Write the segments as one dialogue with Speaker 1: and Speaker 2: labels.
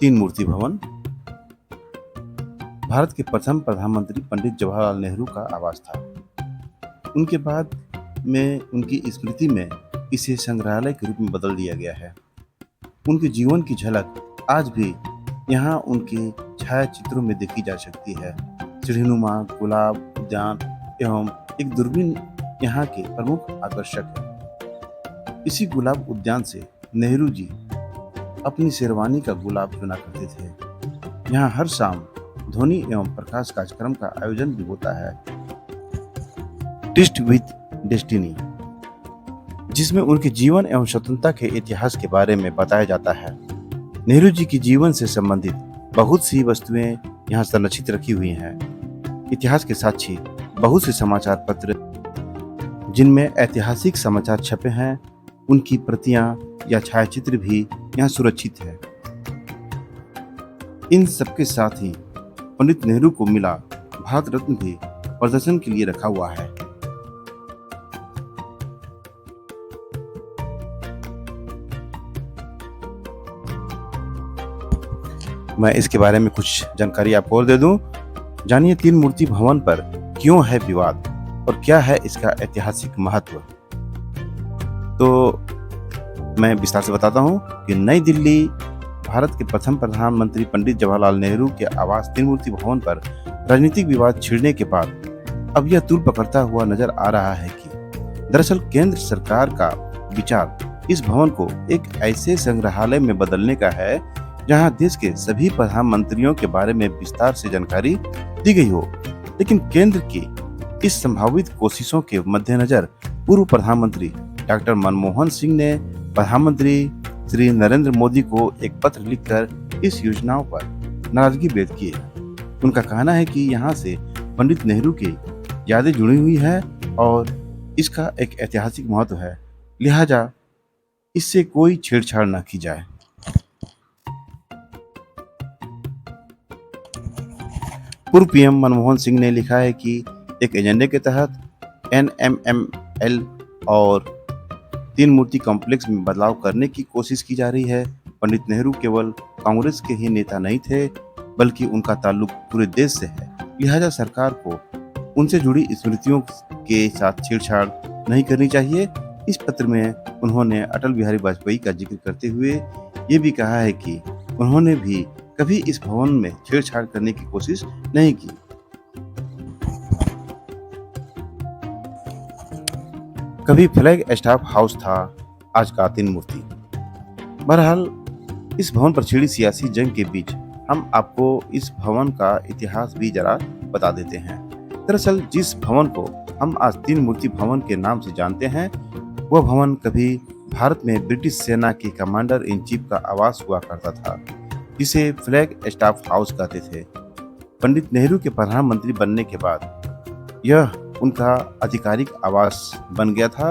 Speaker 1: तीन मूर्ति भवन भारत के प्रथम प्रधानमंत्री पंडित जवाहरलाल नेहरू का आवास था। उनके बाद में उनकी स्मृति में इसे संग्रहालय के रूप में बदल दिया गया है। उनके जीवन की झलक आज भी यहाँ उनके छायाचित्रों में देखी जा सकती है। सीढ़ीनुमा गुलाब उद्यान एवं एक दूरबीन यहाँ के प्रमुख आकर्षक है। इसी गुलाब उद्यान से नेहरू जी अपनी शेरवानी का गुलाब चुना करते थे। यहाँ हर शाम ध्वनि एवं प्रकाश कार्यक्रम का आयोजन भी होता है, टेस्ट विद डेस्टिनी, जिसमें उनके जीवन एवं स्वतंत्रता के इतिहास के बारे में बताया जाता है। नेहरू जी के जीवन से संबंधित बहुत सी वस्तुएं यहाँ संरक्षित रखी हुई हैं। इतिहास के साक्षी बहुत से समाचार पत्र जिनमें ऐतिहासिक समाचार छपे हैं, उनकी प्रतियां या छायाचित्र भी यहाँ सुरक्षित है। इन सबके साथ ही पंडित नेहरू को मिला भारत रत्न भी प्रदर्शन के लिए रखा हुआ है। मैं इसके बारे में कुछ जानकारी आपको और दे दूं। जानिए तीन मूर्ति भवन पर क्यों है विवाद और क्या है इसका ऐतिहासिक महत्व। तो मैं विस्तार से बताता हूं कि नई दिल्ली भारत के प्रथम प्रधानमंत्री पंडित जवाहरलाल नेहरू के आवास तीन मूर्ति भवन पर राजनीतिक विवाद छिड़ने के बाद अब यह तूल पकड़ता हुआ नजर आ रहा है कि दरअसल केंद्र सरकार का विचार इस भवन को एक ऐसे संग्रहालय में बदलने का है जहां देश के सभी प्रधानमंत्रियों के बारे में विस्तार से जानकारी दी गई हो। लेकिन केंद्र की इस संभावित कोशिशों के मद्देनजर पूर्व प्रधानमंत्री डॉक्टर मनमोहन सिंह ने प्रधानमंत्री श्री नरेंद्र मोदी को एक पत्र लिखकर इस योजनाओं पर नाराजगी व्यक्त की है। उनका कहना है कि यहाँ से पंडित नेहरू की यादें जुड़ी हुई है और इसका एक ऐतिहासिक महत्व है, लिहाजा इससे कोई छेड़छाड़ न की जाए। पूर्व पीएम मनमोहन सिंह ने लिखा है कि एक एजेंडे के तहत एनएमएमएल और तीन मूर्ति कॉम्प्लेक्स में बदलाव करने की कोशिश की जा रही है। पंडित नेहरू केवल कांग्रेस के ही नेता नहीं थे, बल्कि उनका ताल्लुक पूरे देश से है। लिहाजा सरकार को उनसे जुड़ी स्मृतियों के साथ छेड़छाड़ नहीं करनी चाहिए। इस पत्र में उन्होंने अटल बिहारी वाजपेयी का जिक्र करते हुए ये भी कहा है कि उन्होंने भी कभी इस भवन में छेड़छाड़ करने की कोशिश नहीं की। कभी फ्लैग स्टाफ हाउस था, आज का तीन मूर्ति। बहरहाल इस भवन पर छिड़ी सियासी जंग के बीच हम आपको इस भवन का इतिहास भी जरा बता देते हैं। दरअसल जिस भवन को हम आज तीन मूर्ति भवन के नाम से जानते हैं, वह भवन कभी भारत में ब्रिटिश सेना के कमांडर इन चीफ का आवास हुआ करता था, जिसे फ्लैग स्टाफ हाउस कहते थे। पंडित नेहरू के प्रधानमंत्री बनने के बाद यह उनका आधिकारिक आवास बन गया था।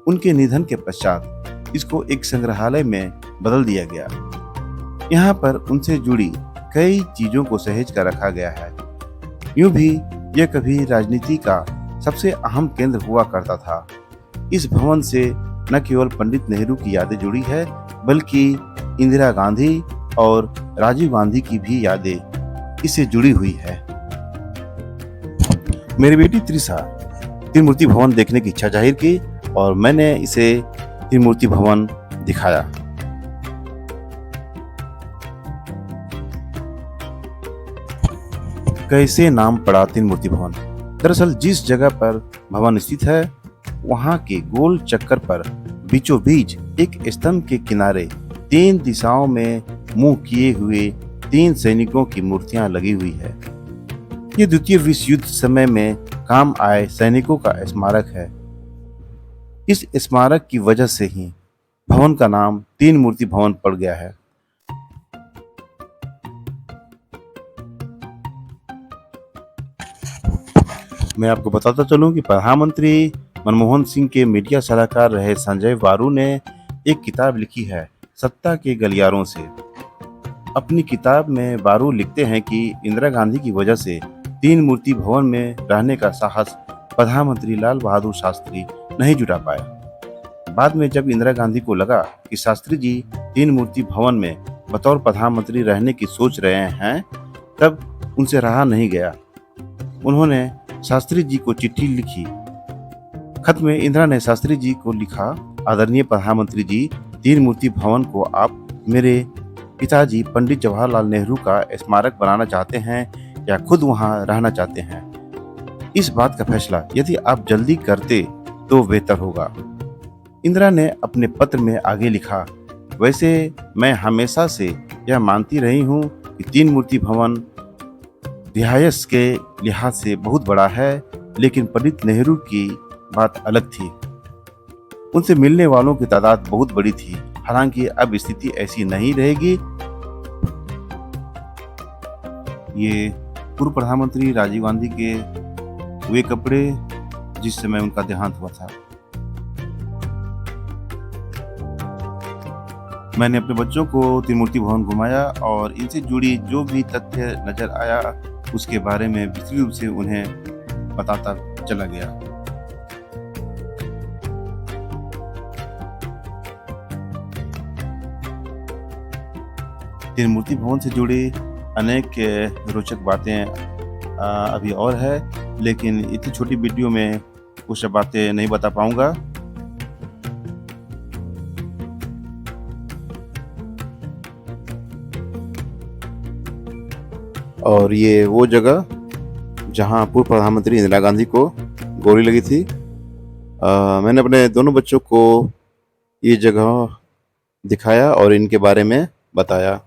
Speaker 1: उनके निधन के पश्चात इसको एक संग्रहालय में बदल दिया गया। यहाँ पर उनसे जुड़ी कई चीजों को सहेज कर रखा गया है। यूं भी यह कभी राजनीति का सबसे अहम केंद्र हुआ करता था। इस भवन से न केवल पंडित नेहरू की यादें जुड़ी है, बल्कि इंदिरा गांधी और राजीव गांधी की भी यादें इससे जुड़ी हुई है। मेरी बेटी त्रिशा तीन मूर्ति भवन देखने की इच्छा जाहिर की और मैंने इसे तीन मूर्ति भवन दिखाया। कैसे नाम पड़ा तीन मूर्ति भवन? दरअसल जिस जगह पर भवन स्थित है, वहां के गोल चक्कर पर बीचों बीच एक स्तंभ के किनारे तीन दिशाओं में मुंह किए हुए तीन सैनिकों की मूर्तियां लगी हुई है। ये द्वितीय विश्व युद्ध समय में काम आए सैनिकों का स्मारक है। इस स्मारक की वजह से ही भवन का नाम तीन मूर्ति भवन पड़ गया है। मैं आपको बताता चलूं कि प्रधानमंत्री मनमोहन सिंह के मीडिया सलाहकार रहे संजय बारू ने एक किताब लिखी है, सत्ता के गलियारों से। अपनी किताब में बारू लिखते हैं कि इंदिरा गांधी की वजह से तीन मूर्ति भवन में रहने का साहस प्रधानमंत्री लाल बहादुर शास्त्री नहीं जुटा पाए। बाद में जब इंदिरा गांधी को लगा कि शास्त्री जी तीन मूर्ति भवन में बतौर प्रधानमंत्री रहने की सोच रहे हैं, तब उनसे रहा नहीं गया। उन्होंने शास्त्री जी को चिट्ठी लिखी। खत में इंदिरा ने शास्त्री जी को लिखा, आदरणीय प्रधानमंत्री जी, तीन मूर्ति भवन को आप मेरे पिताजी पंडित जवाहरलाल नेहरू का स्मारक बनाना चाहते हैं या खुद वहां रहना चाहते हैं? इस बात का फैसला यदि आप जल्दी करते तो बेहतर होगा। इंदिरा ने अपने पत्र में आगे लिखा, वैसे मैं हमेशा से यह मानती रही हूँ कि तीन मूर्ति भवन रिहायश के लिहाज से बहुत बड़ा है, लेकिन पंडित नेहरू की बात अलग थी। उनसे मिलने वालों की तादाद बहुत बड़ी थी। हालांकि अब स्थिति ऐसी नहीं रहेगी। ये पूर्व प्रधानमंत्री राजीव गांधी के वे कपड़े जिस समय उनका देहांत हुआ था। मैंने अपने बच्चों को त्रिमूर्ति भवन घुमाया और इनसे जुड़ी जो भी तथ्य नजर आया उसके बारे में विस्तृत रूप से उन्हें बताता चला गया। त्रिमूर्ति भवन से जुड़ी अनेक रोचक बातें अभी और है, लेकिन इतनी छोटी वीडियो में कुछ बातें नहीं बता पाऊंगा। और ये वो जगह जहां पूर्व प्रधानमंत्री इंदिरा गांधी को गोली लगी थी। मैंने अपने दोनों बच्चों को ये जगह दिखाया और इनके बारे में बताया।